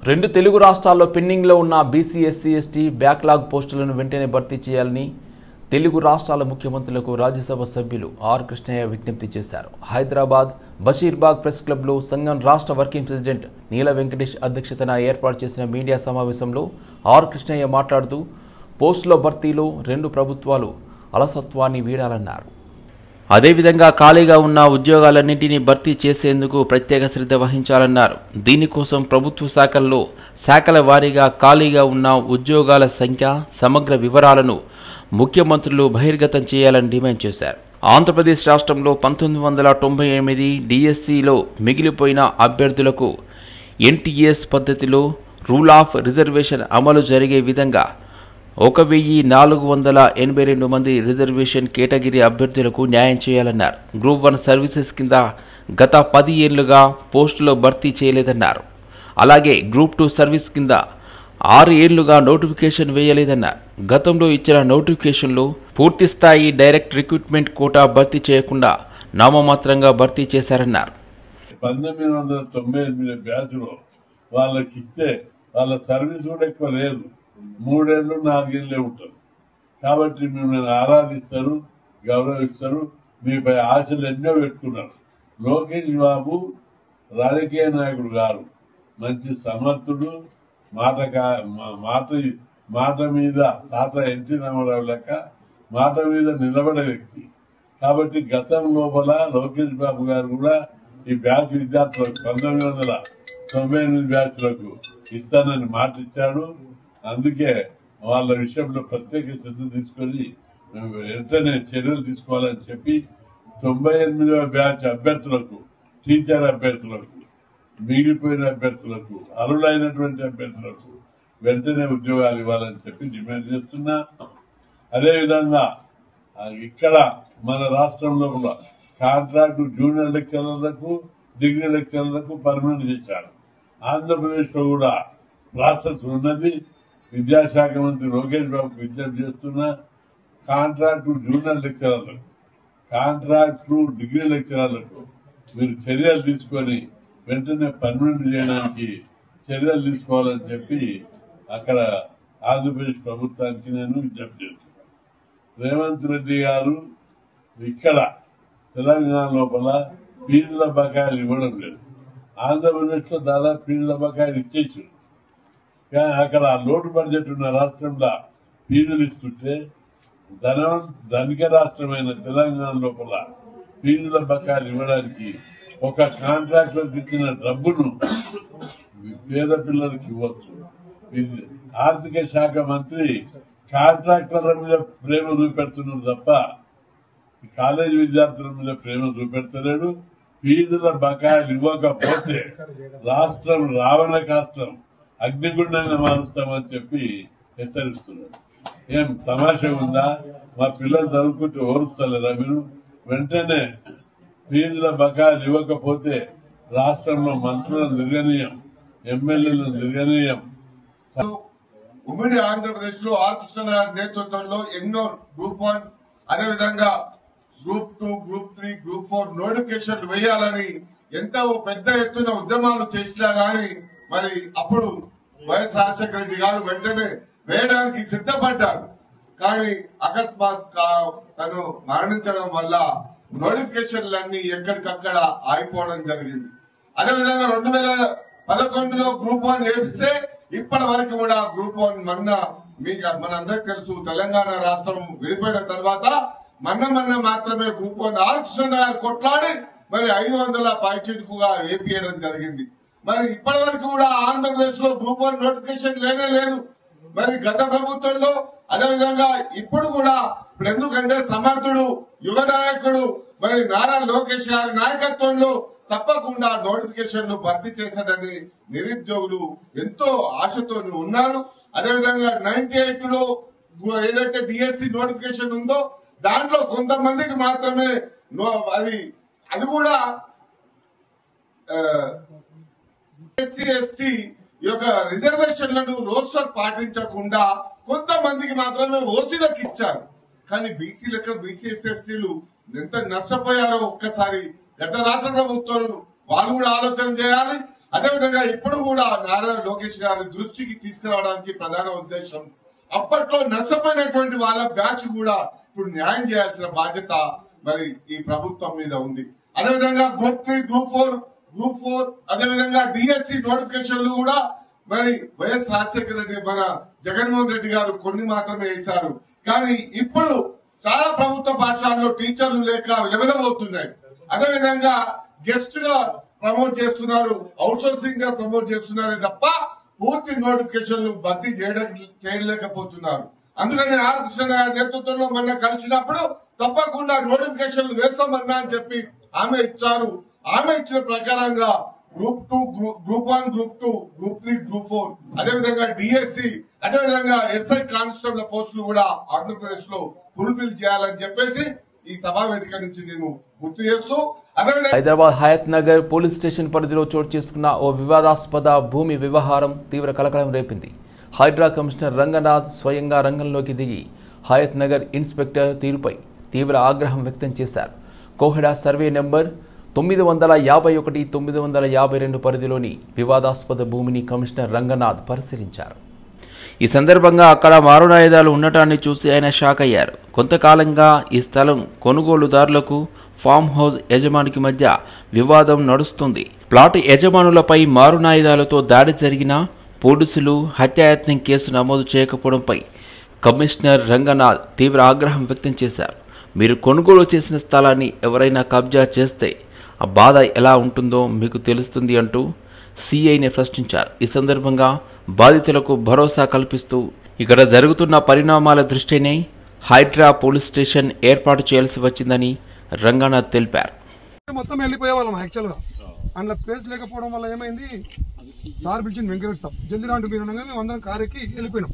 రెండు తెలుగు రాష్ట్రాల్లో పెండింగ్లో ఉన్న బీసీ ఎస్సీ ఎస్టీ బ్యాక్లాగ్ పోస్టులను వెంటనే భర్తీ చేయాలని తెలుగు రాష్ట్రాల ముఖ్యమంత్రులకు రాజ్యసభ సభ్యులు ఆర్ కృష్ణయ్య విజ్ఞప్తి చేశారు. హైదరాబాద్ బషీర్బాగ్ ప్రెస్ క్లబ్లో సంఘం రాష్ట్ర వర్కింగ్ ప్రెసిడెంట్ నీల వెంకటేష్ అధ్యక్షతన ఏర్పాటు చేసిన మీడియా సమావేశంలో ఆర్ కృష్ణయ్య మాట్లాడుతూ పోస్టుల భర్తీలో రెండు ప్రభుత్వాలు అలసత్వాన్ని వీడాలన్నారు. అదేవిధంగా ఖాళీగా ఉన్న ఉద్యోగాలన్నింటినీ భర్తీ చేసేందుకు ప్రత్యేక శ్రద్ధ వహించాలన్నారు. దీనికోసం ప్రభుత్వ శాఖల వారీగా ఖాళీగా ఉన్న ఉద్యోగాల సంఖ్య, సమగ్ర వివరాలను ముఖ్యమంత్రులు బహిర్గతం చేయాలని డిమాండ్ చేశారు. ఆంధ్రప్రదేశ్ రాష్ట్రంలో 1998 డిఎస్సిలో మిగిలిపోయిన అభ్యర్థులకు ఎన్టీఎస్ పద్ధతిలో రూల్ ఆఫ్ రిజర్వేషన్ అమలు జరిగే విధంగా 1482 మంది రిజర్వేషన్ కేటగిరీ అభ్యర్థులకు న్యాయం చేయాలన్నారు. గ్రూప్ 1 సర్వీసెస్ కింద గత 10 ఏళ్లుగా పోస్టులు భర్తీ చేయలేదన్నారు. అలాగే గ్రూప్ 2 సర్వీస్ కింద 6 ఏళ్లుగా నోటిఫికేషన్ వేయలేదన్నారు. గతంలో ఇచ్చిన నోటిఫికేషన్లో పూర్తిస్థాయి డైరెక్ట్ రిక్రూట్మెంట్ కోటా భర్తీ చేయకుండా నామమాత్రంగా భర్తీ చేశారన్నారు. 1998 బ్యాచ్లో వాళ్ళకి ఇస్తే వాళ్ళ సర్వీస్ కూడా ఎక్కువ లేదు, 3 ఏళ్ళు 4 ఏళ్ళే ఉంటారు. కాబట్టి మిమ్మల్ని ఆరాధిస్తారు, గౌరవిస్తారు, మీపై ఆశలు ఎన్నో పెట్టుకున్నారు. లోకేష్ బాబు రాజకీయ నాయకుడు గారు, మంచి సమర్థుడు, మాట మీద తాత ఎన్టీ రామారావు లెక్క మాట మీద నిలబడే వ్యక్తి. కాబట్టి గతం లోపల లోకేష్ బాబు గారు కూడా ఈ బ్యాచ్ విద్యార్థులకు 1998 బ్యాచ్లకు ఇస్తానని మాట ఇచ్చాడు. అందుకే వాళ్ళ విషయంలో ప్రత్యేక శ్రద్ధ తీసుకొని వెంటనే చర్యలు తీసుకోవాలని చెప్పి 98వ బ్యాచ్ అభ్యర్థులకు, టీచర్ అభ్యర్థులకు, మిగిలిపోయిన అభ్యర్థులకు, అర్హులైనటువంటి అభ్యర్థులకు వెంటనే ఉద్యోగాలు ఇవ్వాలని చెప్పి డిమాండ్ చేస్తున్నా. అదేవిధంగా ఇక్కడ మన రాష్ట్రంలో కూడా కాంట్రాక్టు జూనియర్ లెక్చరర్లకు, డిగ్రీ లెక్చరర్లకు పర్మనెంట్ చేశారు. ఆంధ్రప్రదేశ్ లో కూడా ప్రాసెస్ ఉన్నది. విద్యాశాఖ మంత్రి లోకేష్ బాబుకు విజ్ఞప్తి చేస్తున్నా, కాంట్రాక్టు జూనియర్ లెక్చరర్లకు, కాంట్రాక్టు డిగ్రీ లెక్చరర్లకు మీరు చర్యలు తీసుకొని వెంటనే పర్మనెంట్ చేయడానికి చర్యలు తీసుకోవాలని చెప్పి అక్కడ ఆంధ్రప్రదేశ్ ప్రభుత్వానికి నేను విజ్ఞప్తి చేస్తున్నాను. రేవంత్ రెడ్డి గారు ఇక్కడ తెలంగాణ లోపల ఫీజుల బకాయిలు ఇవ్వడం లేదు. ఆంధ్రప్రదేశ్ లో దాదాపు ఫీజుల బకాయిలు ఇచ్చేసారు. అక్కడ లోటు బడ్జెట్ ఉన్న రాష్ట్రంలో ఫీజులు ఇస్తుంటే ధనిక రాష్ట్రమైన తెలంగాణ లోపల ఫీజుల బకాయిలు ఇవ్వడానికి ఒక కాంట్రాక్టర్కి ఇచ్చిన డబ్బును పేద పిల్లలకి ఇవ్వచ్చు. ఆర్థిక శాఖ మంత్రి కాంట్రాక్టర్ల మీద ప్రేమ చూపెడుతున్నాడు తప్ప కాలేజీ విద్యార్థుల మీద ప్రేమ చూపెడతలేడు. ఫీజుల బకాయిలు ఇవ్వకపోతే రాష్ట్రం రావణ కాష్టం అగ్నిగుండంగా మారుస్తామని చెప్పి హెచ్చరిస్తున్నాడు. ఏం తమాషా ఉందా? మా పిల్లలు చదువుకుంటే ఓరుస్తలేరా మీరు? వెంటనే ఫీజుల బకాయిలు ఇవ్వకపోతే రాష్ట్రంలో మంత్రులను నిర్గనీయం, ఎమ్మెల్యేలను నిర్గనీయం. ఉమ్మడి ఆంధ్రప్రదేశ్ లో ఆర్ కృష్ణ గారి నేతృత్వంలో ఎన్నో గ్రూప్ 1, అదేవిధంగా గ్రూప్ 2, గ్రూప్ 3, గ్రూప్ 4 నోటిఫికేషన్లు వేయాలని ఎంతో పెద్ద ఎత్తున ఉద్యమాలు చేసినా గాని మరి అప్పుడు వైఎస్ రాజశేఖర రెడ్డి గారు వెంటనే వేయడానికి సిద్ధపడ్డారు. కానీ అకస్మాత్ తను మరణించడం వల్ల నోటిఫికేషన్లన్నీ ఎక్కడికక్కడ ఆగిపోవడం జరిగింది. అదేవిధంగా 2011లో గ్రూప్ 1 వేపిస్తే ఇప్పటి వరకు కూడా గ్రూప్ 1 మనందరికి తెలుసు, తెలంగాణ రాష్ట్రం విడిపోయిన తర్వాత మొన్న మాత్రమే గ్రూప్ 1 ఆర్ కృష్ణ గారు కొట్లాడి మరి 500 పైచిటుకుగా వేపియడం జరిగింది. మరి ఇప్పటి వరకు కూడా ఆంధ్రప్రదేశ్ లో గ్రూప్ 1 నోటిఫికేషన్ లేనే లేదు. మరి గత ప్రభుత్వంలో అదేవిధంగా ఇప్పుడు కూడా ఎందుకంటే సమర్థుడు యువ నాయకుడు మరి నారా లోకేష్ గారి నాయకత్వంలో తప్పకుండా నోటిఫికేషన్లు భర్తీ చేశాడని నిరుద్యోగులు ఎంతో ఆశతో ఉన్నారు. అదేవిధంగా 98 లో ఏదైతే డిఎస్సి నోటిఫికేషన్ ఉందో దాంట్లో కొంతమందికి మాత్రమే అది కూడా ఎస్సీ ఎస్టీ యొక్క రిజర్వేషన్లను రోస్టర్ పాటించకుండా కొంతమందికి మాత్రమే ఓసీలకు ఇచ్చారు. కానీ బీసీలకు బీసీ ఎస్సీలు ఎంత నష్టపోయారో ఒక్కసారి గత రాష్ట్ర ప్రభుత్వాలు వాళ్ళు కూడా ఆలోచన చేయాలి. అదేవిధంగా ఇప్పుడు కూడా నారా లోకేష్ గారి దృష్టికి తీసుకురావడానికి ప్రధాన ఉద్దేశం అప్పట్లో నష్టపోయినటువంటి వాళ్ళ బ్యాచ్ కూడా ఇప్పుడు న్యాయం చేయాల్సిన బాధ్యత మరి ఈ ప్రభుత్వం మీద ఉంది. అదేవిధంగా గ్రూప్ 3, గ్రూప్ 4 అదేవిధంగా డిఎస్సి నోటిఫికేషన్లు కూడా మరి వైఎస్ రాజశేఖర రెడ్డి మన జగన్మోహన్ రెడ్డి గారు కొన్ని మాత్రమే వేశారు. కానీ ఇప్పుడు చాలా ప్రభుత్వ పాఠశాలలో టీచర్లు లేక విలవిలమవుతున్నాయి. అదేవిధంగా గెస్ట్ గా ప్రమోట్ చేస్తున్నారు, అవుట్ సోర్సింగ్ గా ప్రమోట్ చేస్తున్నారు తప్ప పూర్తి నోటిఫికేషన్లు భర్తీ చేయలేకపోతున్నారు. అందుకని ఆర్ కృష్ణ గారి నేతృత్వంలో మొన్న కలిసినప్పుడు తప్పకుండా నోటిఫికేషన్లు వేస్తామన్నా అని చెప్పి ఆమె ఇచ్చారు. ఆమె ఇచ్చిన ప్రకారంగా group 2, group 1, group 2, group 3, group 4 అదేవిధంగా డిఎస్సి అదేవిధంగా ఎస్ఐ కానిస్టేబుల్ పోస్టులు కూడా ఆంధ్రప్రదేశ్ లో ఫుల్ఫిల్ చేయాలని చెప్పేసి ఈ సభా వేదిక నుంచి నేను గుర్తు చేస్తూ హైదరాబాద్ హయత్ నగర్ పోలీస్ స్టేషన్ పరిధిలో చోటు చేసుకున్న ఓ వివాదాస్పద భూమి వ్యవహారం తీవ్ర కలకలం రేపింది. హైడ్రా కమిషనర్ రంగనాథ్ స్వయంగా రంగంలోకి దిగి హయత్ నగర్ ఇన్స్పెక్టర్ తీరుపై తీవ్ర ఆగ్రహం వ్యక్తం చేశారు. కోహెడా సర్వే నెంబర్ 951, 952 పరిధిలోని వివాదాస్పద భూమిని కమిషనర్ రంగనాథ్ పరిశీలించారు. ఈ సందర్భంగా అక్కడ మారునాయుధాలు ఉండటాన్ని చూసి ఆయన షాక్ అయ్యారు. కొంతకాలంగా ఈ స్థలం కొనుగోలుదారులకు ఫామ్ హౌస్ యజమానికి మధ్య వివాదం నడుస్తుంది. ప్లాట్ యజమానులపై మారునాయుధాలతో దాడి జరిగినా పోలీసులు హత్యాయత్నం కేసు నమోదు చేయకపోవడంపై కమిషనర్ రంగనాథ్ తీవ్ర ఆగ్రహం వ్యక్తం చేశారు. మీరు కొనుగోలు చేసిన స్థలాన్ని ఎవరైనా కబ్జా చేస్తే ఆ బాధ ఎలా ఉంటుందో మీకు తెలుస్తుంది అంటూ సిఐని ప్రశ్నించారు. ఈ సందర్భంగా బాధితులకు భరోసా కల్పిస్తూ ఇక్కడ జరుగుతున్న పరిణామాల దృష్ట్యానే హైడ్రా పోలీస్ స్టేషన్ ఏర్పాటు చేయాల్సి వచ్చిందని రంగనాథ్ తెలిపారు. మొత్తం వెళ్ళిపోయే వాళ్ళం యాక్చువల్గా అందులో ప్లేస్ లేకపోవడం వల్ల ఏమైంది, సార్ పిలిచింది వెంకటేశ్వర సార్ జల్దీ రాంటు మీరు అనగానే అందరం కారెక్కి వెళ్ళిపోయినాం.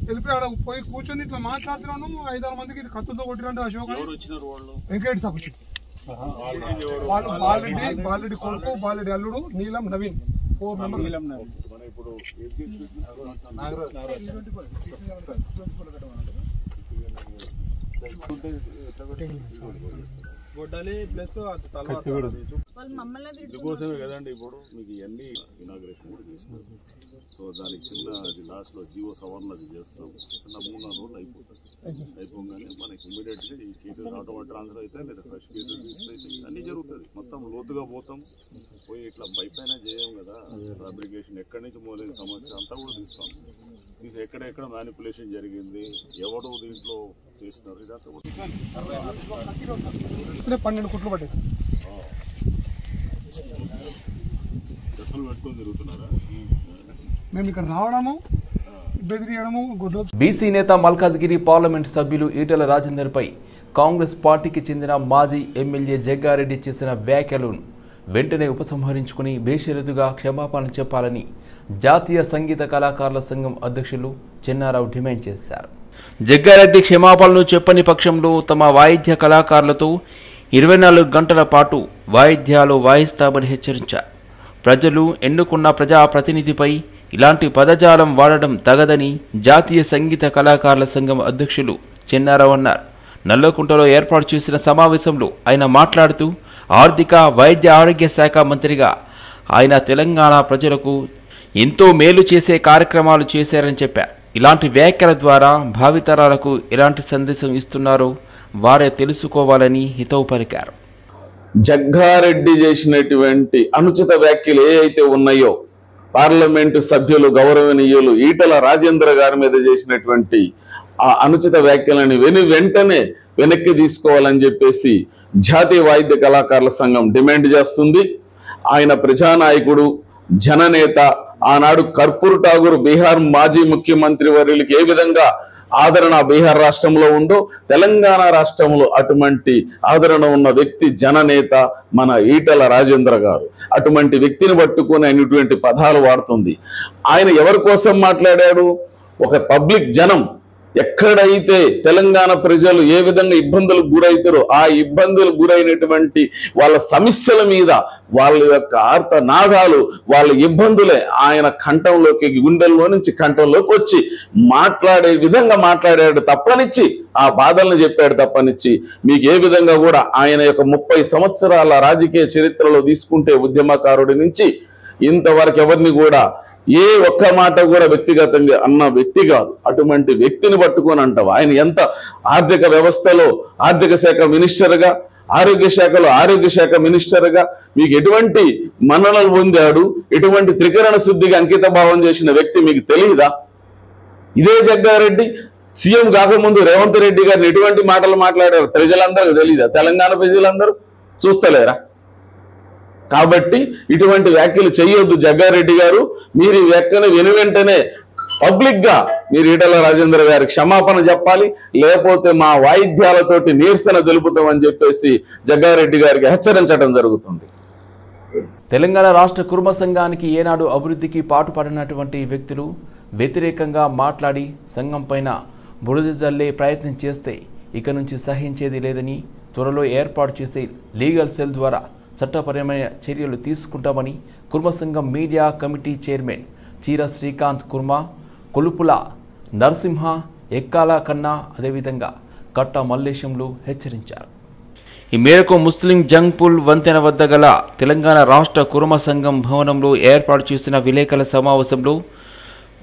వెళ్ళిపోయి ఆడ పోయి కూర్చొని ఇట్లా మాట్లాడుతున్నాను. 5-6 మందికి కత్తులతో కొట్టిరంటే అశోక్ వెంకటేశ్వర సార్ వచ్చింది. వాళ్ళు బాలరెడ్డి కొడుకు, బాలరెడ్డి అల్లుడు, నీలం, నవీన్ 4 మెంబర్స్. అందుకోసమే కదండి ఇప్పుడు మీకు ఇవన్నీ ఇనాగ్రేషన్ కూడా చేస్తున్నాం. సో దానికి చిన్న అది లాస్ట్ లో జీవో సవరణ అది చేస్తాం. 3-4 రోజులు అయిపోతుంది. అయిపోగానే మనకి ఇమీడియట్ గా ఈ కేసెస్ ఆటోమేటిక్ ట్రాన్స్ఫర్ అయితే లేదా ఫ్రెష్ కేసెస్ తీసుకుని అన్ని జరుగుతుంది. మొత్తం లోతుగా పోతాం, పోయి ఇట్లా పైపైన చేయం కదా. ఫ్యాబ్రికేషన్ ఎక్కడి నుంచి మొదలైన సమస్య అంతా కూడా తీస్తాం. తీసి ఎక్కడెక్కడ మ్యానిపులేషన్ జరిగింది, ఎవడు దీంట్లో చేస్తున్నారు, ఇదంతా కూడా 12 కుట్లు పట్టాయి. చెట్లు పెట్టుకొని తిరుగుతున్నారా? మేము ఇక్కడ రావడము, బెదిరియడము, బీసీ నేత మల్కాజ్గిరి పార్లమెంట్ సభ్యులు ఈటెల రాజేందర్పై కాంగ్రెస్ పార్టీకి చెందిన మాజీ ఎమ్మెల్యే జగ్గారెడ్డి చేసిన వ్యాఖ్యలను వెంటనే ఉపసంహరించుకుని బేషరతుగా క్షమాపణ చెప్పాలని జాతీయ సంగీత కళాకారుల సంఘం అధ్యక్షులు చెన్నారావు డిమాండ్ చేశారు. జగ్గారెడ్డి క్షమాపణలు చెప్పని పక్షంలో తమ వాయిద్య కళాకారులతో 24 గంటల పాటు వాయిద్యాలు వాయిస్తామని హెచ్చరించారు. ప్రజలు ఎన్నుకున్న ప్రజాప్రతినిధిపై ఇలాంటి పదజాలం వాడడం తగదని జాతీయ సంగీత కళాకారుల సంఘం అధ్యక్షులు చెన్నారావు అన్నారు. నల్లకుంటలో ఏర్పాటు చేసిన సమావేశంలో ఆయన మాట్లాడుతూ ఆర్థిక, వైద్య, ఆరోగ్య శాఖ మంత్రిగా ఆయన తెలంగాణ ప్రజలకు ఎంతో మేలు చేసే కార్యక్రమాలు చేశారని చెప్పారు. ఇలాంటి వ్యాఖ్యల ద్వారా భావితరాలకు ఎలాంటి సందేశం ఇస్తున్నారో వారే తెలుసుకోవాలని హితవు పలికారు. జగ్గారెడ్డి చేసినటువంటి అనుచిత వ్యాఖ్యలు ఏవైతే ఉన్నాయో పార్లమెంటు సభ్యులు గౌరవనీయులు ఈటెల రాజేంద్ర గారి మీద చేసినటువంటి ఆ అనుచిత వ్యాఖ్యలని వెంటనే వెనక్కి తీసుకోవాలని చెప్పేసి జాతీయ వాయిద్య కళాకారుల సంఘం డిమాండ్ చేస్తుంది. ఆయన ప్రజానాయకుడు, జననేత, ఆనాడు కర్పూర్ ఠాగూర్ బీహార్ మాజీ ముఖ్యమంత్రి వర్యులకి ఏ విధంగా ఆదరణ బీహార్ రాష్ట్రంలో ఉందో తెలంగాణ రాష్ట్రంలో అటువంటి ఆదరణ ఉన్న వ్యక్తి జననేత మన ఈటెల రాజేంద్ర గారు. అటువంటి వ్యక్తిని పట్టుకొని అయినటువంటి పదాలు వాడుతుంది. ఆయన ఎవరి కోసం మాట్లాడాడు? ఒక పబ్లిక్ జనం ఎక్కడైతే తెలంగాణ ప్రజలు ఏ విధంగా ఇబ్బందులకు గురవుతారో ఆ ఇబ్బందులకు గురైనటువంటి వాళ్ళ సమస్యల మీద వాళ్ళ యొక్క ఆర్తనాదాలు, వాళ్ళ ఇబ్బందులే ఆయన కంఠంలోకి, గుండెల్లో నుంచి కంఠంలోకి వచ్చి మాట్లాడే విధంగా మాట్లాడాడు తప్పనిచ్చి, ఆ బాధలను చెప్పాడు తప్పనిచ్చి మీకు ఏ విధంగా కూడా ఆయన యొక్క 30 సంవత్సరాల రాజకీయ చరిత్రలో తీసుకుంటే ఉద్యమకారుడి నుంచి ఇంతవరకు ఎవరిని కూడా ఏ ఒక్క మాట కూడా వ్యక్తిగతంగా అన్న వ్యక్తి కాదు. అటువంటి వ్యక్తిని పట్టుకొని అంటావు. ఆయన ఎంత ఆర్థిక వ్యవస్థలో ఆర్థిక శాఖ మినిస్టర్గా, ఆరోగ్య శాఖలో ఆరోగ్య శాఖ మినిస్టర్గా మీకు ఎటువంటి మన్ననలు పొందాడు, ఎటువంటి త్రికరణ శుద్ధిగా అంకిత భావం చేసిన వ్యక్తి మీకు తెలియదా? ఇదే జగ్గారెడ్డి సీఎం కాకముందు రేవంత్ రెడ్డి గారిని ఎటువంటి మాటలు మాట్లాడారు ప్రజలందరికీ తెలీదా? తెలంగాణ ప్రజలందరూ చూస్తలేరా? కాబట్టి ఇటువంటి వ్యాఖ్యలు చేయొద్దు జగ్గారెడ్డి గారు. మీరు ఈ వ్యాఖ్యను వెనువెంటనే పబ్లిక్ గా మీరు ఈటల రాజేందర్ గారికి క్షమాపణ చెప్పాలి, లేకపోతే మా వాయిద్యాలతోటి నిరసన తెలుపుతామని చెప్పేసి జగ్గారెడ్డి గారికి హెచ్చరించడం జరుగుతుంది. తెలంగాణ రాష్ట్ర కుర్మ సంఘానికి ఏనాడు అభివృద్ధికి పాటుపడినటువంటి వ్యక్తులు వ్యతిరేకంగా మాట్లాడి సంఘం పైన బురద జల్లే ప్రయత్నం చేస్తే ఇక నుంచి సహించేది లేదని, త్వరలో ఏర్పాటు చేసే లీగల్ సెల్ ద్వారా చట్టపరమైన చర్యలు తీసుకుంటామని కుర్మ సంఘం మీడియా కమిటీ చైర్మన్ చీర శ్రీకాంత్ కుర్మ, కొలుపుల నరసింహ, ఎక్కాల కన్నా, అదేవిధంగా కట్ట మల్లేశంలు హెచ్చరించారు. ఈ మేరకు ముస్లిం జంగ్పూల్ వంతెన వద్ద గల తెలంగాణ రాష్ట్ర కుర్మ సంఘం భవనంలో ఏర్పాటు చేసిన విలేకరుల సమావేశంలో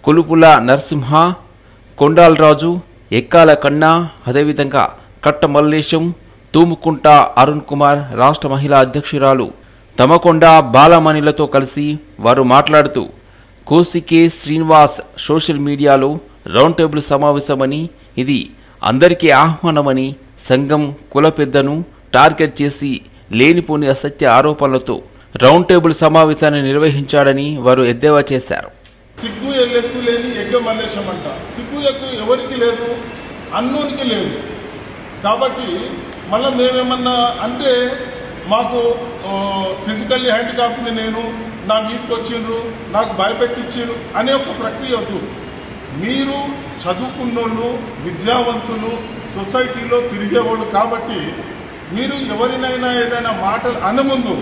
కొలుపుల నరసింహ, కొండాలరాజు, ఎక్కాల కన్నా, అదేవిధంగా కట్ట మల్లేశం, తూముకుంట అరుణ్ కుమార్, రాష్ట్ర మహిళా అధ్యక్షురాలు తమకొండ బాలమణిలతో కలిసి వారు మాట్లాడుతూ కోసికే శ్రీనివాస్ సోషల్ మీడియాలో రౌండ్ టేబుల్ సమావేశమని, ఇది అందరికీ ఆహ్వానమని, సంఘం కుల పెద్దను టార్గెట్ చేసి లేనిపోని అసత్య ఆరోపణలతో రౌండ్ టేబుల్ సమావేశాన్ని నిర్వహించాడని వారు ఎద్దేవా చేశారు. సిగ్గు ఎల్లెక్కు లేని ఎగ్గ మల్లేశం అంట. సిగ్గు ఎక్కు ఎవరికి లేదు, అన్నోనికి లేదు. కాబట్టి మళ్ళీ మేమేమన్నా అంటే మాకు ఫిజికల్లీ హ్యాండిక్యాప్ని నేను నా మీదకి వచ్చిండ్రు, నాకు భయపెట్టించారు అనే ఒక ప్రక్రియ వద్దు. మీరు చదువుకున్నోళ్ళు, విద్యావంతులు, సొసైటీలో తిరిగేవాళ్ళు కాబట్టి మీరు ఎవరినైనా ఏదైనా మాటలు అనముందు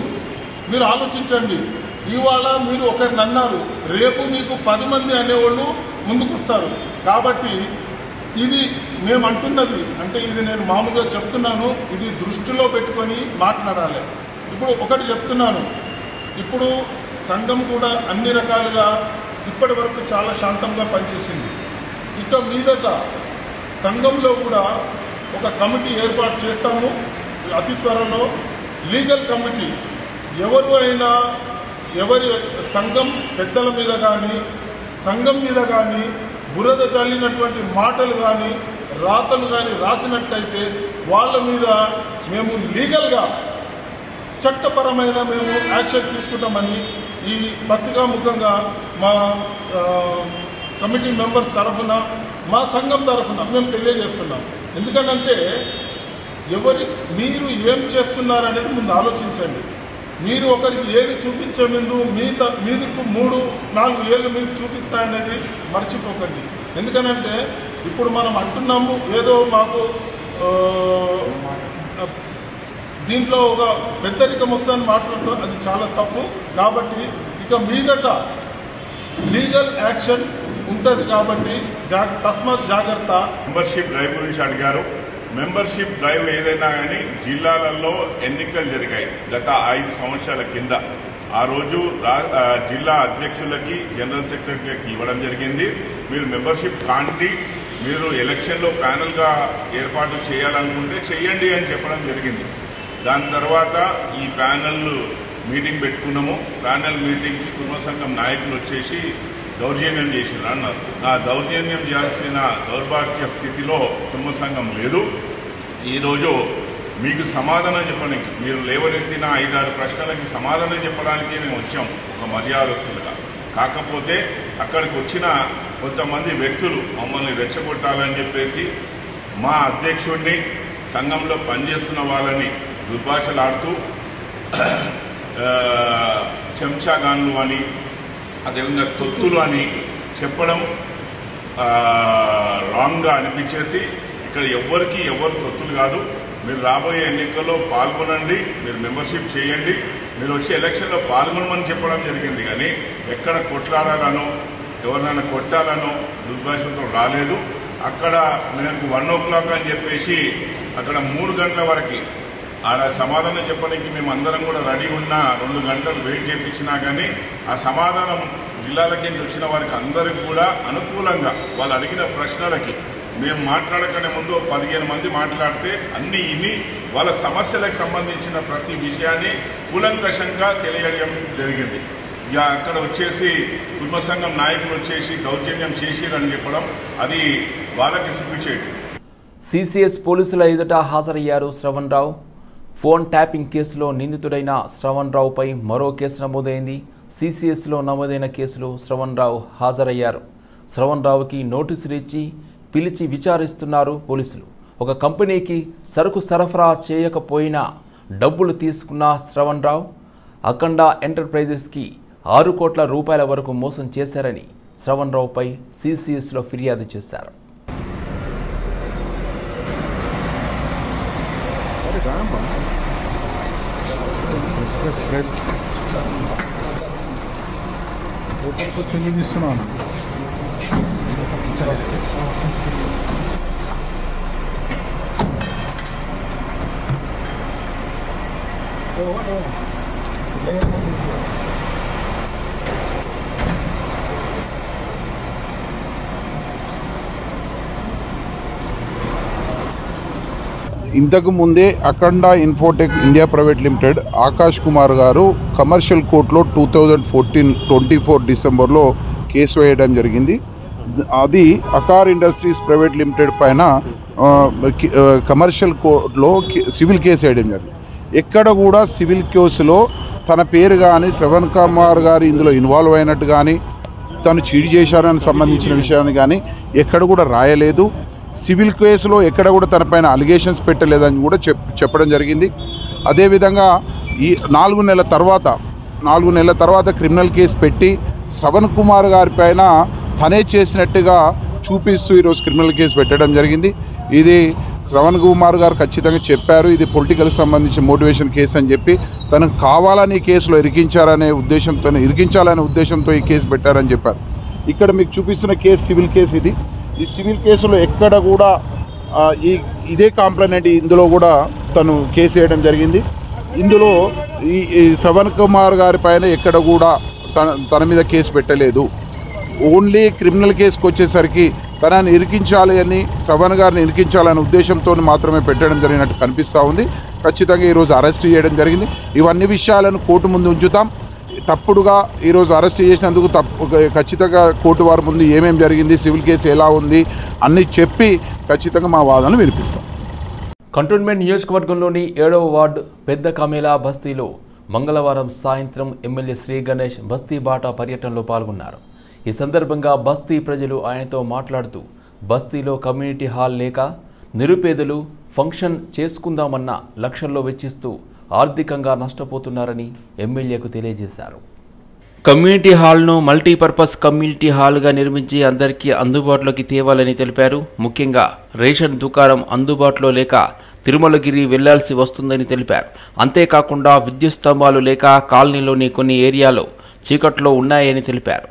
మీరు ఆలోచించండి. ఇవాళ మీరు ఒకరిని అన్నారు, రేపు మీకు 10 మంది అనేవాళ్ళు ముందుకొస్తారు. కాబట్టి ఇది మేము అంటున్నది అంటే ఇది నేను మామూలుగా చెప్తున్నాను, ఇది దృష్టిలో పెట్టుకొని మాట్లాడాలి. ఇప్పుడు ఒకటి చెప్తున్నాను, ఇప్పుడు సంఘం కూడా అన్ని రకాలుగా ఇప్పటి వరకు చాలా శాంతంగా పనిచేసింది. ఇక మీదట సంఘంలో కూడా ఒక కమిటీ ఏర్పాటు చేస్తాము అతి త్వరలో. లీగల్ కమిటీ ఎవరు అయినా ఎవరి సంఘం పెద్దల మీద కానీ సంఘం మీద కానీ బురద చల్లినటువంటి మాటలు కానీ రాతలు కానీ రాసినట్టయితే వాళ్ళ మీద మేము లీగల్గా చట్టపరమైన మేము యాక్షన్ తీసుకుంటామని ఈ పత్రికా ముఖంగా మా కమిటీ మెంబర్స్ తరఫున మా సంఘం తరఫున మేము తెలియజేస్తున్నాం. ఎందుకంటే మీరు ఏం చేస్తున్నారనేది ముందు ఆలోచించండి. మీరు ఒకరికి ఏది చూపించే ముందు మీదికు 3-4 ఏళ్ళు మీకు చూపిస్తాయనేది మర్చిపోకండి. ఎందుకనంటే ఇప్పుడు మనం అంటున్నాము ఏదో మాకు దీంట్లో ఒక పెద్దరికం వస్తుందని మాట్లాడుతాం, అది చాలా తప్పు. కాబట్టి ఇక మీదట లీగల్ యాక్షన్ ఉంటుంది. కాబట్టి తస్మాత్ జాగ్రత్త. మెంబర్షిప్ డ్రైవ్ గురించి అడిగారు. మెంబర్షిప్ డ్రైవ్ ఏదైనా కానీ జిల్లాలలో ఎన్నికలు జరిగాయి గత 5 సంవత్సరాల కింద. ఆ రోజు జిల్లా అధ్యక్షులకి జనరల్ సెక్రటరీకి ఇవ్వడం జరిగింది. మీరు మెంబర్షిప్ కాండి, మీరు ఎలక్షన్లో ప్యానెల్గా ఏర్పాటు చేయాలనుకుంటే చేయండి అని చెప్పడం జరిగింది. దాని తర్వాత ఈ ప్యానెల్ మీటింగ్ పెట్టుకున్నాము. ప్యానెల్ మీటింగ్కి కుర్మ సంఘం నాయకులు వచ్చేసి దౌర్జన్యం చేసిన అన్నారు. ఆ దౌర్జన్యం చేయాల్సిన దౌర్భాగ్య స్థితిలో కుర్మ సంఘం లేదు. ఈరోజు మీకు సమాధానం చెప్పడానికి, మీరు లేవనెత్తిన 5-6 ప్రశ్నలకి సమాధానం చెప్పడానికి మేము వచ్చాం ఒక మర్యాదస్తులుగా. కాకపోతే అక్కడికి వచ్చిన కొంతమంది వ్యక్తులు మమ్మల్ని రెచ్చగొట్టాలని చెప్పేసి మా అధ్యక్షుడిని, సంఘంలో పనిచేస్తున్న వాళ్ళని దుర్భాషలాడుతూ చెంచాగాన్లు అని, అదేవిధంగా తొత్తులు అని చెప్పడం రాంగ్గా అనిపించేసి ఇక్కడ ఎవరు తొత్తులు కాదు, మీరు రాబోయే ఎన్నికల్లో పాల్గొనండి, మీరు మెంబర్షిప్ చేయండి, మీరు వచ్చే ఎలక్షన్లో పాల్గొనమని చెప్పడం జరిగింది. కానీ ఎక్కడ కొట్లాడాలనో ఎవరినైనా కొట్టాలనో దుర్భాషలతో రాలేదు. అక్కడ మేము 1 o'clock అని చెప్పేసి అక్కడ 3 గంటల వరకు ఆడ సమాధానం చెప్పడానికి మేము అందరం కూడా రెడీ ఉన్నా 2 గంటలు వెయిట్ చేయించినా కానీ ఆ సమాధానం జిల్లాలకి వచ్చిన వారికి అందరికి కూడా అనుకూలంగా వాళ్ళు అడిగిన ప్రశ్నలకి మేము మాట్లాడకనే ముందు 15 మంది మాట్లాడితే అన్ని ఇని వాళ్ళ సమస్యలకు సంబంధించిన ప్రతి విషయాన్ని కూలంకషంగా తెలియడం జరిగింది. ఇక అక్కడ వచ్చేసి కుటుంబ సంఘం నాయకులు వచ్చేసి దౌర్జన్యం చేసిరని చెప్పడం అది వాళ్ళకి సిగ్గుచేటు. సిసిఎస్ పోలీసుల ఎదుట హాజరయ్యారు శ్రవణ్ రావు. ఫోన్ ట్యాపింగ్ కేసులో నిందితుడైన శ్రవణ్ రావుపై మరో కేసు నమోదైంది. సిసిఎస్లో నమోదైన కేసులో శ్రవణ్ రావు హాజరయ్యారు. శ్రవణ్ రావుకి నోటీసులు ఇచ్చి పిలిచి విచారిస్తున్నారు పోలీసులు. ఒక కంపెనీకి సరుకు సరఫరా చేయకపోయినా డబ్బులు తీసుకున్న శ్రవణ్ రావు అఖండ ఎంటర్ప్రైజెస్కి 6 కోట్ల రూపాయల వరకు మోసం చేశారని శ్రవణ్ రావుపై సిసిఎస్లో ఫిర్యాదు చేశారు. ఇంతకు ముందే Akhanda Infotech India Private Limited Akash Kumar గారు కమర్షియల్ కోర్టులో 2024 డిసెంబర్లో కేసు వేయడం జరిగింది. అది అకార్ ఇండస్ట్రీస్ ప్రైవేట్ లిమిటెడ్ పైన కమర్షియల్ కోర్టులో సివిల్ కేసు వేయడం జరిగింది. ఎక్కడ కూడా సివిల్ కేసులో తన పేరు కానీ శ్రవణ్ కుమార్ గారు ఇందులో ఇన్వాల్వ్ అయినట్టు కానీ తను చీట్ చేశారని సంబంధించిన విషయాన్ని కానీ ఎక్కడ కూడా రాయలేదు. సివిల్ కేసులో ఎక్కడ కూడా తన పైన అలిగేషన్స్ పెట్టలేదని కూడా చెప్పడం జరిగింది. అదేవిధంగా ఈ 4 నెలల తర్వాత క్రిమినల్ కేసు పెట్టి శ్రవణ్ కుమార్ గారి పైన తనే చేసినట్టుగా చూపిస్తూ ఈరోజు క్రిమినల్ కేసు పెట్టడం జరిగింది. ఇది శ్రవణ్ కుమార్ గారు ఖచ్చితంగా చెప్పారు, ఇది పొలిటికల్ సంబంధించిన మోటివేషన్ కేసు అని చెప్పి తనకు కావాలని ఈ కేసులో ఇరికించాలనే ఉద్దేశంతో ఈ కేసు పెట్టారని చెప్పారు. ఇక్కడ మీకు చూపిస్తున్న కేసు సివిల్ కేసు ఇది. ఈ సివిల్ కేసులో ఎక్కడ కూడా ఇదే కాంప్లైంట్ ఇందులో కూడా తను కేసు వేయడం జరిగింది. ఇందులో ఈ శ్రవణ్ కుమార్ గారి పైన ఎక్కడ కూడా తన మీద కేసు పెట్టలేదు. ఓన్లీ క్రిమినల్ కేసుకు వచ్చేసరికి తనని ఇరికించాలి అని శ్రవణ్ గారిని ఇరికించాలనే ఉద్దేశంతో మాత్రమే పెట్టడం జరిగినట్టు కనిపిస్తూ ఉంది. ఖచ్చితంగా ఈరోజు అరెస్ట్ చేయడం జరిగింది. ఇవన్నీ విషయాలను కోర్టు ముందు ఉంచుతాం. తప్పుడుగా ఈరోజు అరెస్ట్ చేసినందుకు ఖచ్చితంగా కోర్టు వారి ముందు ఏమేమి జరిగింది, సివిల్ కేసు ఎలా ఉంది అన్నీ చెప్పి ఖచ్చితంగా మా వాదనలు వినిపిస్తాం. కంటోన్మెంట్ నియోజకవర్గంలోని 7వ వార్డు పెద్ద కమేలా బస్తీలో మంగళవారం సాయంత్రం ఎమ్మెల్యే శ్రీ గణేష్ బస్తీ బాటా పర్యటనలో పాల్గొన్నారు. ఈ సందర్భంగా బస్తీ ప్రజలు ఆయనతో మాట్లాడుతూ బస్తీలో కమ్యూనిటీ హాల్ లేక నిరుపేదలు ఫంక్షన్ చేసుకుందామన్న లక్షల్లో వెచ్చిస్తూ ఆర్థికంగా నష్టపోతున్నారని ఎమ్మెల్యేకు తెలియజేశారు. కమ్యూనిటీ హాల్ను మల్టీపర్పస్ కమ్యూనిటీ హాల్గా నిర్మించి అందరికీ అందుబాటులోకి తేవాలని తెలిపారు. ముఖ్యంగా రేషన్ దుకాణం అందుబాటులో లేక తిరుమలగిరి వెళ్లాల్సి వస్తుందని తెలిపారు. అంతేకాకుండా విద్యుత్ స్తంభాలు లేక కాలనీలోని కొన్ని ఏరియాలో చీకట్లో ఉన్నాయని తెలిపారు.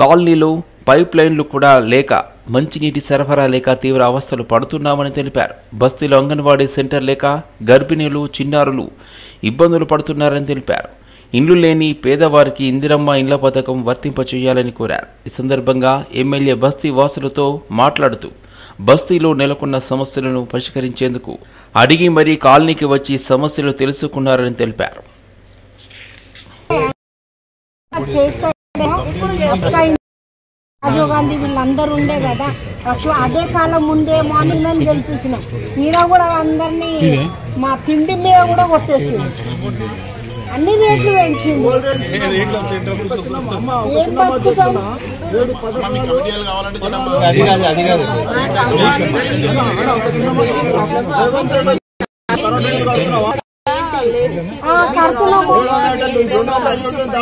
కాలనీలో పైప్ లైన్లు కూడా లేక మంచినీటి సరఫరా లేక తీవ్ర అవస్థలు పడుతున్నామని తెలిపారు. బస్తీలో అంగన్వాడీ సెంటర్ లేక గర్భిణీలు చిన్నారులు ఇబ్బందులు పడుతున్నారని తెలిపారు. ఇండ్లు లేని పేదవారికి ఇందిరమ్మ ఇండ్ల పథకం వర్తింపచేయాలని కోరారు. ఈ సందర్భంగా ఎమ్మెల్యే బస్తీ వాసులతో మాట్లాడుతూ బస్తీలో నెలకొన్న సమస్యలను పరిష్కరించేందుకు అడిగి మరీ కాలనీకి వచ్చి సమస్యలు తెలుసుకున్నారని తెలిపారు. రాజీవ్ గాంధీ వీళ్ళందరూ ఉండే కదా, అట్లా అదే కాలం ఉండేమో అని నేను గెలిపించిన. ఈయన కూడా అందరినీ మా తిండి మీద కూడా కొట్టేసింది, అన్ని రేట్లు పెంచింది. ఏం బతుకుతాం?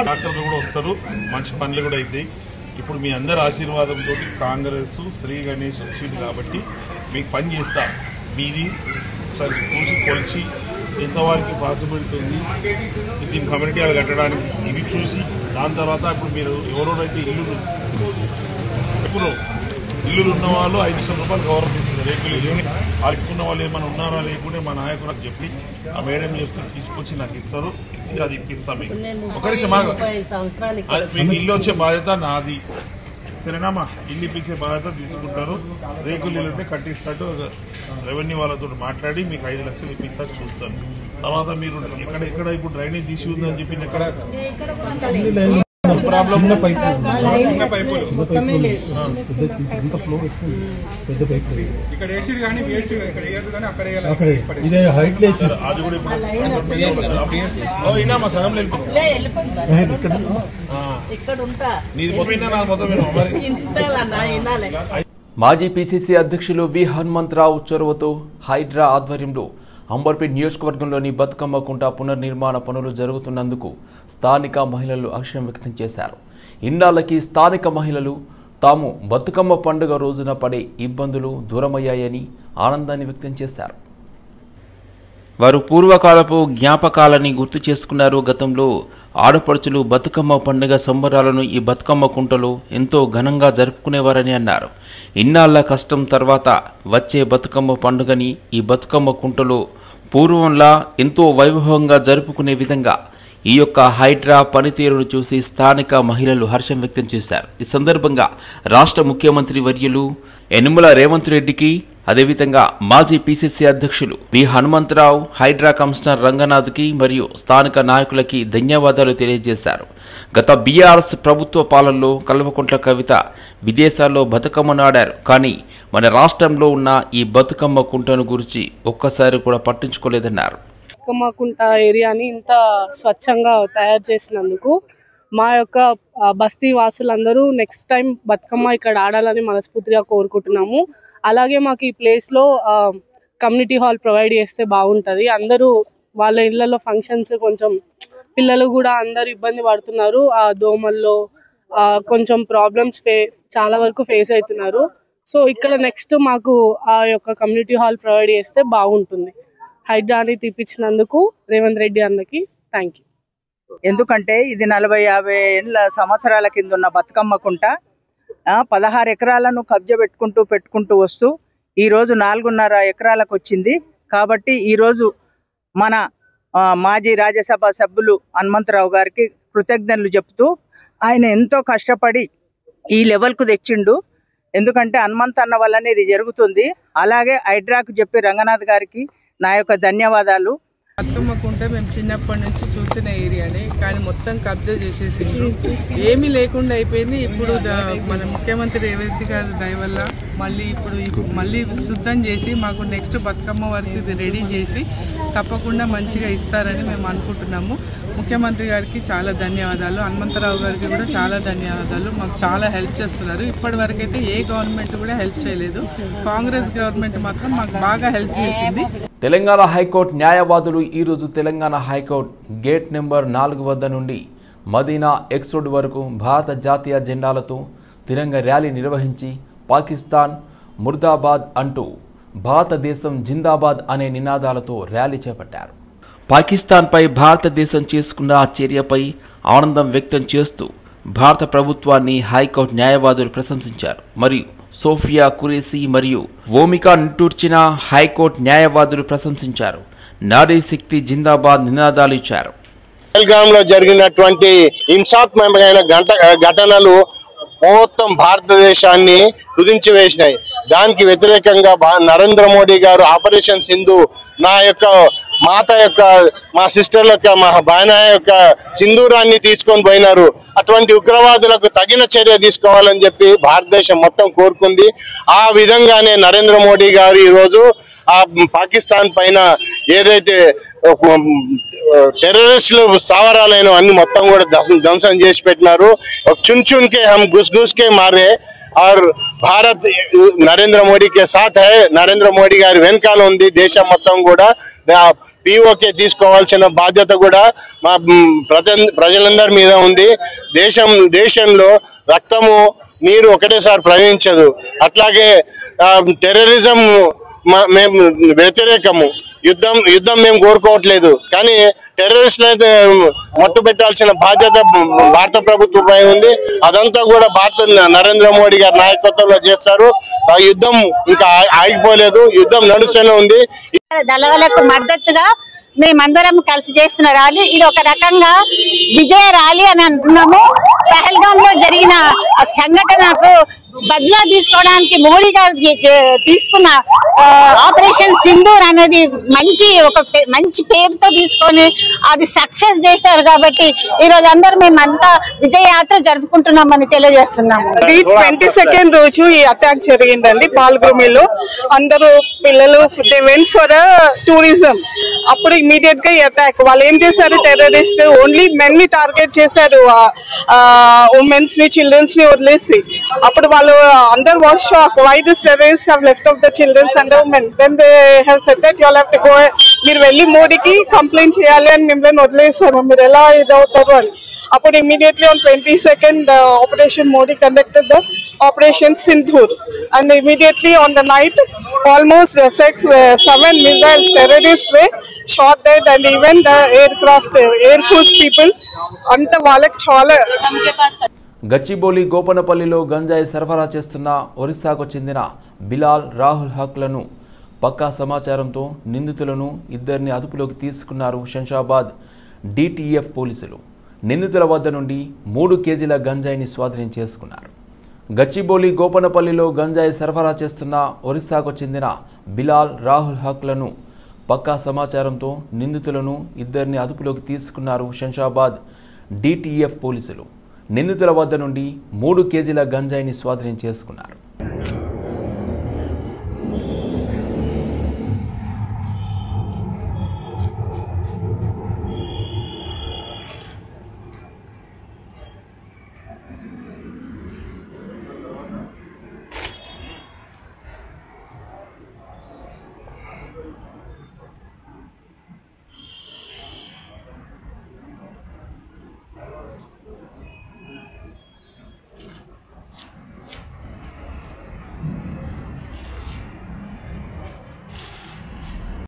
డాక్టర్లు కూడా వస్తారు, మంచి పనులు కూడా అవుతాయి. ఇప్పుడు మీ అందరి ఆశీర్వాదంతో కాంగ్రెస్ శ్రీ గణేష్ వచ్చింది కాబట్టి మీకు పని చేస్తా. మీది ఒకసారి చూసి కొలిచి ఎంతవరకు పాసిబిలిటీ ఉంది దీని కమ్యూనిటీ హాల్ కట్టడానికి ఇది చూసి దాని తర్వాత ఇప్పుడు మీరు ఎవరెవరైతే ఇల్లు ఇప్పుడు ఇల్లులు ఉన్న వాళ్ళు 500 రూపాయలు గవర్నమెంట్ ఇస్తుంది రేకులు ఇల్లు. అడుక్కున్న వాళ్ళు ఏమైనా ఉన్నారా లేకుంటే మా నాయకులకు చెప్పి ఆ మేడం చెప్తే తీసుకొచ్చి నాకు ఇస్తారు, ఇచ్చి అది ఇప్పిస్తాం. మీకు ఒక నిమిషం మీకు ఇల్లు వచ్చే బాధ్యత నాది, సరేనామా? ఇల్లు ఇప్పించే బాధ్యత తీసుకుంటారు. రేకులు ఇల్లు ఉంటే కట్టిస్తాడు, రెవెన్యూ వాళ్ళతో మాట్లాడి మీకు 5 లక్షలు ఇప్పిస్తారు చూస్తాను. తర్వాత మీరు ఎక్కడ ఇప్పుడు డ్రైనేజ్ తీసి ఉందని చెప్పి ఎక్కడ ప్రాబ్లం అది కూడా సగం మాజీ పీసీసీ అధ్యక్షులు వి హనుమంతరావు చొరవతో హైడ్రా ఆధ్వర్యంలో అంబర్పేట్ నియోజకవర్గంలోని బతుకమ్మ కుంట పునర్నిర్మాణ పనులు జరుగుతున్నందుకు స్థానిక మహిళలు హర్షం వ్యక్తం చేశారు. ఇన్నాళ్లకి స్థానిక మహిళలు తాము బతుకమ్మ పండుగ రోజున పడే ఇబ్బందులు దూరమయ్యాయని ఆనందాన్ని వ్యక్తం చేశారు. వారు పూర్వకాలపు జ్ఞాపకాలని గుర్తు చేసుకున్నారు. గతంలో ఆడపడుచులు బతుకమ్మ పండుగ సంబరాలను ఈ బతుకమ్మ కుంటలో ఎంతో ఘనంగా జరుపుకునేవారని అన్నారు. ఇన్నాళ్ల కష్టం తర్వాత వచ్చే బతుకమ్మ పండుగని ఈ బతుకమ్మ కుంటలో పూర్వంలా ఎంతో వైభవంగా జరుపుకునే విధంగా ఈ యొక్క హైడ్రా పనితీరును చూసి స్థానిక మహిళలు హర్షం వ్యక్తం చేశారు. ఈ సందర్భంగా రాష్ట్ర ముఖ్యమంత్రి వర్యులు యనుమల రేవంత్ రెడ్డికి, అదేవిధంగా మాజీ పీసీసీ అధ్యక్షులు వి హనుమంతరావు, హైడ్రా కమిషనర్ రంగనాథ్కి మరియు స్థానిక నాయకులకి ధన్యవాదాలు తెలియజేశారు. గత బీఆర్ఎస్ ప్రభుత్వ పాలనలో కల్వకుంట్ల కవిత విదేశాల్లో బతుకమ్మను ఆడారు. కానీ మన రాష్ట్రంలో ఉన్న ఈ బతుకమ్మ కుంటను గురించి ఒక్కసారి కూడా పట్టించుకోలేదన్నారు. బతుకమ్మ కుంట ఏరియాని ఇంత స్వచ్ఛంగా తయారు చేసినందుకు మా యొక్క బస్తీ వాసులందరూ నెక్స్ట్ టైం బతుకమ్మ ఇక్కడ ఆడాలని మనస్ఫూర్తిగా కోరుకుంటున్నాము. అలాగే మాకు ఈ ప్లేస్లో కమ్యూనిటీ హాల్ ప్రొవైడ్ చేస్తే బాగుంటుంది. అందరూ వాళ్ళ ఇళ్లలో ఫంక్షన్స్, కొంచెం పిల్లలు కూడా అందరూ ఇబ్బంది పడుతున్నారు. ఆ దోమల్లో కొంచెం ప్రాబ్లమ్స్ చాలా వరకు ఫేస్ అవుతున్నారు. సో ఇక్కడ నెక్స్ట్ మాకు ఆ యొక్క కమ్యూనిటీ హాల్ ప్రొవైడ్ చేస్తే బాగుంటుంది. హైడ్రాని తీపించినందుకు రేవంత్ రెడ్డి అన్నకి థ్యాంక్ యూ. ఎందుకంటే ఇది 40-50 సంవత్సరాల కింద ఉన్న బతుకమ్మ కుంట 16 ఎకరాలను కబ్జా పెట్టుకుంటూ వస్తూ ఈరోజు 4.5 ఎకరాలకు వచ్చింది. కాబట్టి ఈరోజు మన మాజీ రాజ్యసభ సభ్యులు హనుమంతరావు గారికి కృతజ్ఞతలు చెప్తూ, ఆయన ఎంతో కష్టపడి ఈ లెవెల్కు తెచ్చిండు. ఎందుకంటే హనుమంత్ అన్న వల్లనే ఇది జరుగుతుంది. అలాగే హైడ్రాకు చెప్పి రంగనాథ్ గారికి నా యొక్క ధన్యవాదాలు. బతుకమ్మ కుంట మేము చిన్నప్పటి నుంచి చూసిన ఏరియానే, కానీ మొత్తం కబ్జా చేసేసిండ్రు. ఏమీ లేకుండా అయిపోయింది. ఇప్పుడు మన ముఖ్యమంత్రి రేవంత్ గారి దయ వల్ల మళ్ళీ శుద్ధం చేసి మాకు నెక్స్ట్ బతుకమ్మ వరకు ఇది రెడీ చేసి తప్పకుండా మంచిగా ఇస్తారని మేము అనుకుంటున్నాము. ముఖ్యమంత్రి గారికి చాలా ధన్యవాదాలు, హనుమంతరావు గారికి కూడా చాలా ధన్యవాదాలు. మాకు చాలా హెల్ప్ చేస్తున్నారు. ఇప్పటి వరకు అయితే ఏ గవర్నమెంట్ కూడా హెల్ప్ చేయలేదు. కాంగ్రెస్ గవర్నమెంట్ మాత్రం మాకు బాగా హెల్ప్ చేసింది. తెలంగాణ హైకోర్టు న్యాయవాదులు ఈరోజు తెలంగాణ హైకోర్టు గేట్ నెంబర్ 4 వద్ద నుండి మదీనా ఎక్స్ రోడ్ వరకు భారత జాతీయ జెండాలతో తిరంగ ర్యాలీ నిర్వహించి పాకిస్తాన్ ముర్దాబాద్ అంటూ భారతదేశం జిందాబాద్ అనే నినాదాలతో ర్యాలీ చేపట్టారు. పాకిస్తాన్పై భారతదేశం చేసుకున్న ఆ చర్యపై ఆనందం వ్యక్తం చేస్తూ భారత ప్రభుత్వాన్ని హైకోర్టు న్యాయవాదులు ప్రశంసించారు. మరియు సోఫియా కురేసి మరియు ఓమికా నిట్టూర్చిన హైకోర్టు న్యాయవాదులు ప్రశంసించారు. నారీ శక్తి జిందాబాద్ నినాదాలు ఇచ్చారు. పహల్గాంలో జరిగినటువంటి హింసాత్మకమైన ఘటనలు మొత్తం భారతదేశాన్ని కుదించి వేసినాయి. దానికి వ్యతిరేకంగా నరేంద్ర మోడీ గారు ఆపరేషన్ సింధు, మా సిస్టర్ల యొక్క మా బాయన యొక్క సింధూరాన్ని తీసుకొని పోయినారు. అటువంటి ఉగ్రవాదులకు తగిన చర్య తీసుకోవాలని చెప్పి భారతదేశం మొత్తం కోరుకుంది. ఆ విధంగానే నరేంద్ర మోడీ గారు ఈరోజు ఆ పాకిస్తాన్ పైన ఏదైతే టెర్రరిస్టులు స్థావరాలైన అన్ని మొత్తం కూడా ధ్వంసం చేసి పెట్టినారు. చున్ చున్ కే హమ్ గుస్ గుస్ కే మారే और भारत नरेंद्र मोदी के साथ है. నరేంద్ర మోడీ గారి వెనకాల ఉంది దేశం మొత్తం కూడా. పీఓకే తీసుకోవాల్సిన బాధ్యత కూడా మా ప్రజలందరి మీద ఉంది. దేశంలో రక్తము నీరు ఒకటేసారి ప్రవహించదు. అట్లాగే టెర్రరిజం మేము వ్యతిరేకము. యుద్ధం మేము కోరుకోవట్లేదు, కానీ టెర్రరిస్టులు అయితే మట్టు పెట్టాల్సిన బాధ్యత భారత ప్రభుత్వంపై ఉంది. అదంతా కూడా నరేంద్ర మోడీ గారి నాయకత్వంలో చేస్తారు. ఆ యుద్ధం ఇంకా ఆగిపోలేదు, యుద్ధం నడుస్తూనే ఉంది. దళాలకు మద్దతుగా మేమందరం కలిసి చేస్తున్న ర్యాలీ ఇది ఒక రకంగా విజయ ర్యాలీ అని అంటున్నాము. పహల్గామ్ లో జరిగిన సంఘటనకు బదిలా తీసుకోవడానికి మోడీ గారు తీసుకున్న ఆపరేషన్ సింధూర్ అనేది మంచి పేరుతో తీసుకొని అది సక్సెస్ చేశారు. కాబట్టి ఈ రోజు అందరూ మేమంతా విజయ యాత్ర జరుపుకుంటున్నామని తెలియజేస్తున్నాము. 22nd రోజు ఈ అటాక్ జరిగిందండి పాల్గొమిలో. అందరూ పిల్లలు దే వెంట్ ఫర్ టూరిజం. అప్పుడు ఇమీడియట్ గా ఈ అటాక్ వాళ్ళు ఏం చేశారు, టెర్రరిస్ట్ ఓన్లీ మెన్ ని టార్గెట్ చేశారు, ఉమెన్స్ ని చిల్డ్రన్స్ ని వదిలేసి. అప్పుడు వాళ్ళు అందరు was shock, why this terrorist have left off the childrens and women. Then they have said that you all have to go, మీరు వెళ్ళి మోడీకి కంప్లైంట్ చేయాలి అని మిమ్మల్ని వదిలేసారు, మీరు ఎలా ఇదవుతారు అని. అప్పుడు immediately on 22nd operation Modi conducted the operation Sindoor and immediately on the night almost 7 missiles terrorists were shot dead and even the aircraft air force people anta వాళ్ళకి చాలా. గచ్చిబౌలి గోపనపల్లిలో గంజాయి సరఫరా చేస్తున్న ఒరిస్సాకు చెందిన బిలాల్ రాహుల్ హక్లను పక్కా సమాచారంతో నిందితులను ఇద్దరిని అదుపులోకి తీసుకున్నారు శంషాబాద్ డిటిఎఫ్ పోలీసులు. నిందితుల వద్ద నుండి 3 కేజీల గంజాయిని స్వాధీనం చేసుకున్నారు. గచ్చిబౌలి గోపనపల్లిలో గంజాయి సరఫరా చేస్తున్న ఒరిస్సాకు చెందిన బిలాల్ రాహుల్ హక్లను పక్కా సమాచారంతో నిందితులను ఇద్దరిని అదుపులోకి తీసుకున్నారు శంషాబాద్ డిటిఎఫ్ పోలీసులు. నిందితుల వద్ద నుండి 3 కేజీల గంజాయిని స్వాధీనం చేసుకున్నారు.